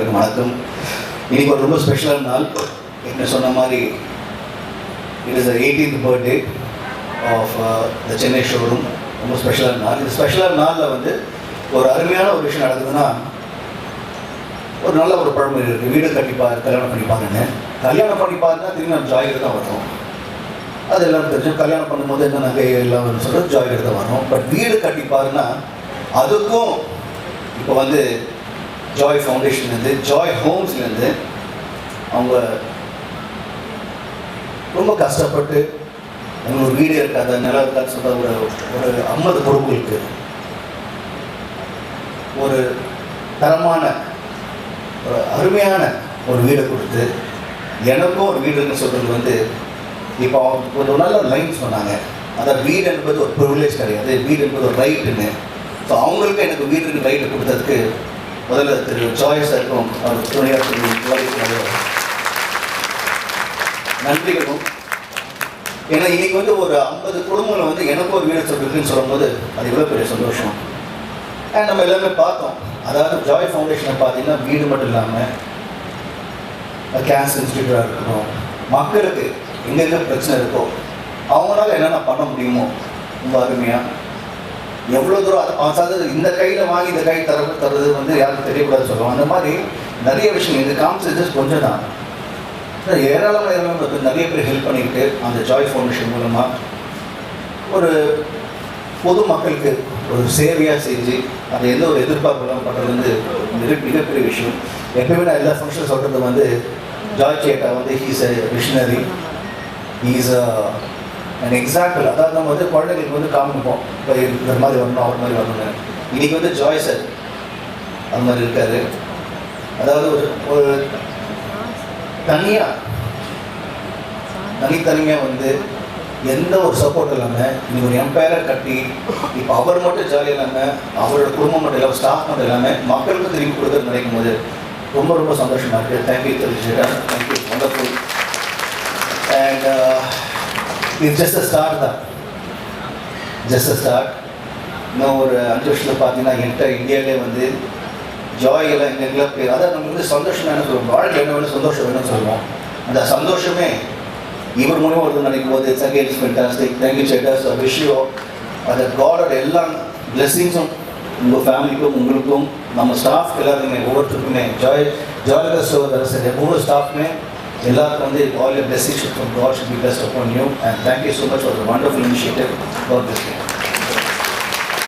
அனைவருக்கும் வணக்கம். இன்னைக்கு ஒரு ரொம்ப ஸ்பெஷலான நாள். என்ன சொன்ன மாதிரி it is 18th birthday of the Chennai showroom. ரொம்ப ஸ்பெஷலான நாள். இந்த ஸ்பெஷலான நாளில் வந்து ஒரு அருமையான ஒரு விஷயம் நடக்குதுன்னா, ஒரு நல்ல ஒரு பழமொழி இருக்குது, வீடு கட்டிப்பார் கல்யாணம் பண்ணிப்பாருன்னு. கல்யாணம் பண்ணிப்பாருன்னா திரும்பி நம்ம ஜாய்க்கு தான் வரும். அது எல்லாம் தெரிஞ்சு கல்யாணம் பண்ணும்போது என்ன நகை எல்லாம் சொல்கிறது ஜாய்க்கு தான் வரும். பட் வீடு கட்டிப்பாருன்னா அதுக்கும் இப்போ வந்து ஜாய் ஃபவுண்டேஷன்லேருந்து, ஜாய் ஹோம்ஸ்லேருந்து அவங்க ரொம்ப கஷ்டப்பட்டு எங்களுக்கு ஒரு வீடு இருக்காது, நிலம் இருக்காது சொல்கிற ஒரு 50 குடும்பங்களுக்கு ஒரு தரமான ஒரு அருமையான ஒரு வீடை கொடுத்து, எனக்கும் ஒரு வீடுன்னு சொல்கிறது வந்து இப்போ அவங்க ஒரு நல்ல லைன் சொன்னாங்க. அதாவது வீடு என்பது ஒரு ப்ரிவிலேஜ் கிடையாது, வீடு என்பது ஒரு ரைட்டுன்னு. ஸோ அவங்களுக்கு எனக்கு வீட்டுக்கு ரைட்டு கொடுத்ததுக்கு முதல்ல திரு ஜாய்ஸாக இருக்கும் அவர் துணையாக நன்றிகளும். ஏன்னா இன்றைக்கி வந்து ஒரு 50 குடும்பங்களை வந்து எனக்கும் ஒரு வீடு சொல்லிருக்குன்னு சொல்லும்போது அது எவ்வளோ பெரிய சந்தோஷம். நம்ம எல்லாமே பார்த்தோம். அதாவது ஜாய் ஃபவுண்டேஷனை பார்த்தீங்கன்னா வீடு மட்டும் இல்லாமல் கேன்சர் இன்ஸ்டியூட்டாக இருக்கணும், மக்களுக்கு எங்கெங்கே பிரச்சனை இருக்கோ அவங்களால என்னென்ன பண்ண முடியுமோ ரொம்ப அருமையாக எவ்வளோ தூரம் அதாவது இந்த கையில் வாங்கி இந்த கை தர்றது வந்து யாருக்கும் தெரியக்கூடாது சொல்லுவோம். அந்த மாதிரி நிறைய விஷயம் இந்த கான்செப்ட் கொஞ்சம் தான் ஏராளமாக நிறைய பேர் ஹெல்ப் பண்ணிக்கிட்டு அந்த ஜாய் ஃபவுண்டேஷன் மூலமாக ஒரு பொது மக்களுக்கு ஒரு சேவையாக செஞ்சு அதை எந்த ஒரு எதிர்பார்ப்பு பண்ணுறது வந்து மிகப்பெரிய விஷயம். எப்பயுமே நான் எல்லா ஃபங்க்ஷன் சொல்கிறது வந்து ஜாய் சேட்டா வந்து he's a missionary, he's and example. அதாவது நம்ம வந்து குழந்தைங்களுக்கு வந்து காமிப்போம், இப்போ இந்த மாதிரி வரணும் அவர் மாதிரி வரணும்னு. இன்றைக்கி வந்து ஜாய் சார் அது மாதிரி இருக்காரு. அதாவது ஒரு தனித்தனியாக வந்து எந்த ஒரு சப்போர்ட் இல்லாமல் இன்னைக்கு ஒரு எம்பையராக கட்டி இப்போ அவர் மட்டும் ஜாலியாக இல்லாமல் அவரோட குடும்பம் மட்டும் இல்லாமல் ஸ்டாஃப் மட்டும் இல்லாமல் மக்களுக்கு திரும்பி கொடுக்குறது நினைக்கும் போது ரொம்ப ரொம்ப சந்தோஷமாக இருக்குது. தேங்க்யூ தெரிஞ்சுட்டா, தேங்க்யூ, வண்டர்ஃபுல். அண்ட் இது ஜஸ்ட் அ ஸ்டார்ட் தான், ஜஸ்ட் அ ஸ்டார்ட். இன்னும் ஒரு 5 வருஷத்தில் பார்த்தீங்கன்னா என்கிட்ட இந்தியாவிலே வந்து ஜாய் எல்லாம் எங்கெல்லாம் பேர், அதாவது நம்ம வந்து சந்தோஷம் என்ன சொல்லுவோம், வாழ்க்கை என்ன வேணும், சந்தோஷம் வேணும்னு சொல்லுவோம். அந்த சந்தோஷமே இவர் மூலமாக வருது நினைக்கும் போது it's again fantastic. Thank you chatters. Wish அந்த காடோட எல்லா பிளெஸிங்ஸும் உங்கள் ஃபேமிலிக்கும் உங்களுக்கும் நம்ம ஸ்டாஃப் எல்லாருமே ஒவ்வொருத்தருக்குமே ஜாய் சரி ஒவ்வொரு ஸ்டாஃப்மே எல்லாருக்கும் வந்து all your blessings from God should be best upon you. And thank you so much for the wonderful initiative for this.